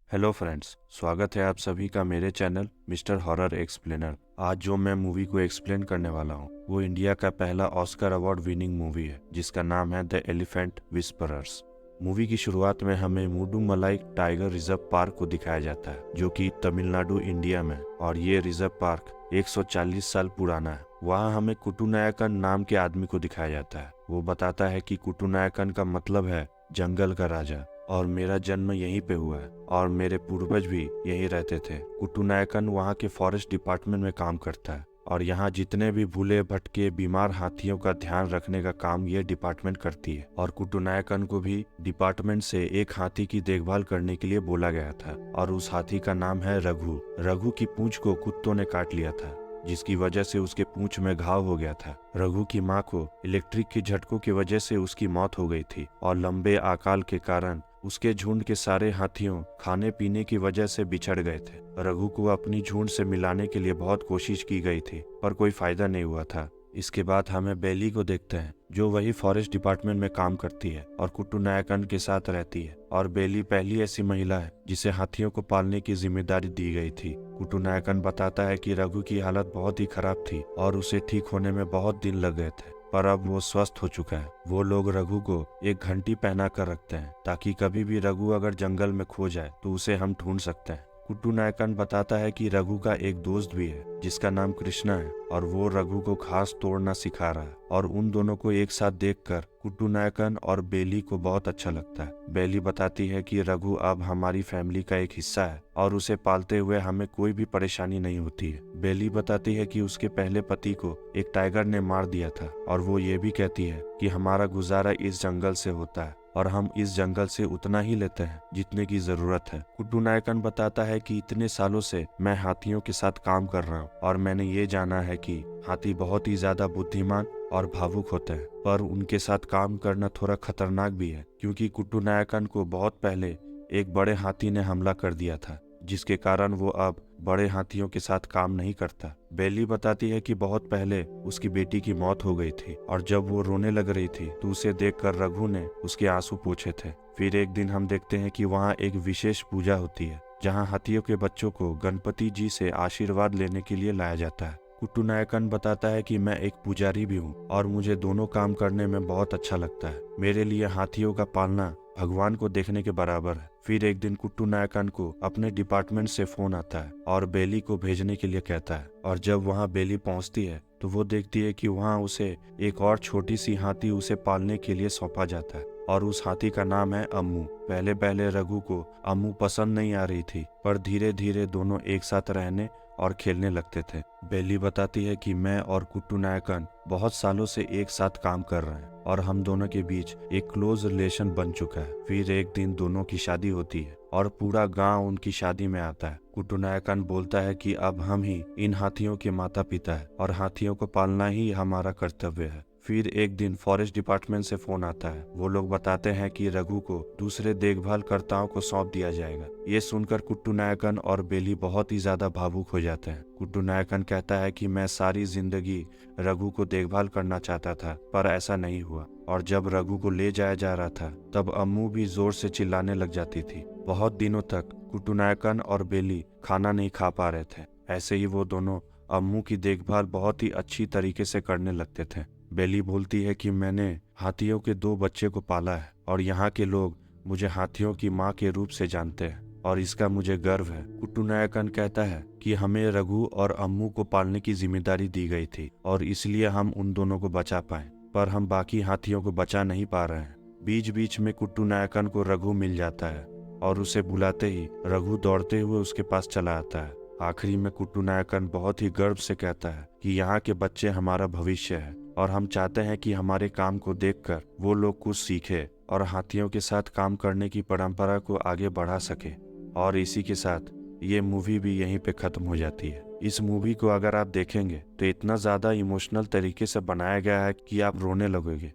Hello friends, स्वागत है आप सभी का मेरे चैनल मिस्टर हॉरर एक्सप्लेनर। आज जो मैं मूवी को एक्सप्लेन करने वाला हूँ वो इंडिया का पहला ऑस्कर अवार्ड विनिंग मूवी है जिसका नाम है द एलिफेंट विस्परर्स। मूवी की शुरुआत में हमें मुडुमलाई टाइगर रिजर्व पार्क को दिखाया जाता है जो कि तमिलनाडु इंडिया में, और ये रिजर्व पार्क 140 साल पुराना है। वहाँ हमें कुटुनायकन नाम के आदमी को दिखाया जाता है। वो बताता है कि कुटुनायकन का मतलब है जंगल का राजा, और मेरा जन्म यहीं पे हुआ है और मेरे पूर्वज भी यहीं रहते थे। कुटुनायकन वहाँ के फॉरेस्ट डिपार्टमेंट में काम करता है और यहाँ जितने भी भूले भटके बीमार हाथियों का ध्यान रखने का काम ये डिपार्टमेंट करती है। और कुटुनायकन को भी डिपार्टमेंट से एक हाथी की देखभाल करने के लिए बोला गया था और उस हाथी का नाम है रघु। रघु की पूंछ को कुत्तों ने काट लिया था जिसकी वजह से उसके पूंछ में घाव हो गया था। रघु की माँ को इलेक्ट्रिक के झटकों की वजह से उसकी मौत हो गई थी और लंबे अकाल के कारण उसके झुंड के सारे हाथियों खाने पीने की वजह से बिछड़ गए थे। रघु को अपनी झुंड से मिलाने के लिए बहुत कोशिश की गई थी पर कोई फायदा नहीं हुआ था। इसके बाद हमें बेली को देखते हैं जो वही फॉरेस्ट डिपार्टमेंट में काम करती है और कुटुनायकन के साथ रहती है। और बेली पहली ऐसी महिला है जिसे हाथियों को पालने की जिम्मेदारी दी गई थी। कुटुनायकन बताता है कि रघु की हालत बहुत ही खराब थी और उसे ठीक होने में बहुत दिन लग गए थे, पर अब वो स्वस्थ हो चुका है। वो लोग रघु को एक घंटी पहना कर रखते हैं ताकि कभी भी रघु अगर जंगल में खो जाए तो उसे हम ढूंढ सकते हैं। कुटुनायकन बताता है कि रघु का एक दोस्त भी है जिसका नाम कृष्णा है और वो रघु को घास तोड़ना सिखा रहा है। और उन दोनों को एक साथ देखकर कुटुनायकन और बेली को बहुत अच्छा लगता है। बेली बताती है कि रघु अब हमारी फैमिली का एक हिस्सा है और उसे पालते हुए हमें कोई भी परेशानी नहीं होती है। बेली बताती है कि उसके पहले पति को एक टाइगर ने मार दिया था और वो ये भी कहती है कि हमारा गुजारा इस जंगल से होता है और हम इस जंगल से उतना ही लेते हैं जितने की जरूरत है। कुटुनायकन बताता है कि इतने सालों से मैं हाथियों के साथ काम कर रहा हूँ और मैंने ये जाना है कि हाथी बहुत ही ज्यादा बुद्धिमान और भावुक होते हैं, पर उनके साथ काम करना थोड़ा खतरनाक भी है क्योंकि कुटुनायकन को बहुत पहले एक बड़े हाथी ने हमला कर दिया था जिसके कारण वो अब बड़े हाथियों के साथ काम नहीं करता। बेली बताती है कि बहुत पहले उसकी बेटी की मौत हो गई थी और जब वो रोने लग रही थी तो उसे देखकर रघु ने उसके आंसू पोंछे थे। फिर एक दिन हम देखते हैं कि वहाँ एक विशेष पूजा होती है जहाँ हाथियों के बच्चों को गणपति जी से आशीर्वाद लेने के लिए लाया जाता है। कुटुनायकन बताता है कि मैं एक पुजारी भी हूँ और मुझे दोनों काम करने में बहुत अच्छा लगता है। मेरे लिए हाथियों का पालना भगवान को देखने के बराबर है। फिर एक दिन कुटुनायकन को अपने डिपार्टमेंट से फोन आता है और बेली को भेजने के लिए कहता है। और जब वहाँ बेली पहुँचती है तो वो देखती है कि वहाँ उसे एक और छोटी सी हाथी उसे पालने के लिए सौंपा जाता है और उस हाथी का नाम है अम्मू। पहले पहले रघु को अम्मू पसंद नहीं आ रही थी पर धीरे धीरे दोनों एक साथ रहने और खेलने लगते थे। बेली बताती है कि मैं और कुटुनायकन बहुत सालों से एक साथ काम कर रहे हैं और हम दोनों के बीच एक क्लोज रिलेशन बन चुका है। फिर एक दिन दोनों की शादी होती है और पूरा गांव उनकी शादी में आता है। कुटुनायकन बोलता है कि अब हम ही इन हाथियों के माता पिता है और हाथियों को पालना ही हमारा कर्तव्य है। फिर एक दिन फॉरेस्ट डिपार्टमेंट से फोन आता है। वो लोग बताते हैं कि रघु को दूसरे देखभाल कर्ताओं को सौंप दिया जाएगा। ये सुनकर कुटुनायकन और बेली बहुत ही ज्यादा भावुक हो जाते हैं। कुटुनायकन कहता है कि मैं सारी जिंदगी रघु को देखभाल करना चाहता था पर ऐसा नहीं हुआ। और जब रघु को ले जाया जा रहा था तब अम्मू भी जोर से चिल्लाने लग जाती थी। बहुत दिनों तक कुटुनायकन और बेली खाना नहीं खा पा रहे थे। ऐसे ही वो दोनों अम्मू की देखभाल बहुत ही अच्छी तरीके से करने लगते थे। बेली बोलती है कि मैंने हाथियों के 2 बच्चे को पाला है और यहाँ के लोग मुझे हाथियों की माँ के रूप से जानते हैं और इसका मुझे गर्व है। कुटुनायकन कहता है कि हमें रघु और अम्मू को पालने की जिम्मेदारी दी गई थी और इसलिए हम उन दोनों को बचा पाए, पर हम बाकी हाथियों को बचा नहीं पा रहे हैं। बीच बीच में कुटुनायकन को रघु मिल जाता है और उसे बुलाते ही रघु दौड़ते हुए उसके पास चला आता है। आखिरी में कुटुनायकन बहुत ही गर्व से कहता है कि यहाँ के बच्चे हमारा भविष्य है और हम चाहते हैं कि हमारे काम को देखकर वो लोग कुछ सीखे और हाथियों के साथ काम करने की परंपरा को आगे बढ़ा सके। और इसी के साथ ये मूवी भी यहीं पे खत्म हो जाती है। इस मूवी को अगर आप देखेंगे तो इतना ज़्यादा इमोशनल तरीके से बनाया गया है कि आप रोने लगोगे।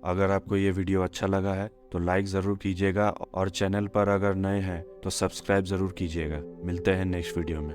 अगर आपको ये वीडियो अच्छा लगा है तो लाइक ज़रूर कीजिएगा और चैनल पर अगर नए हैं तो सब्सक्राइब ज़रूर कीजिएगा। मिलते हैं नेक्स्ट वीडियो में।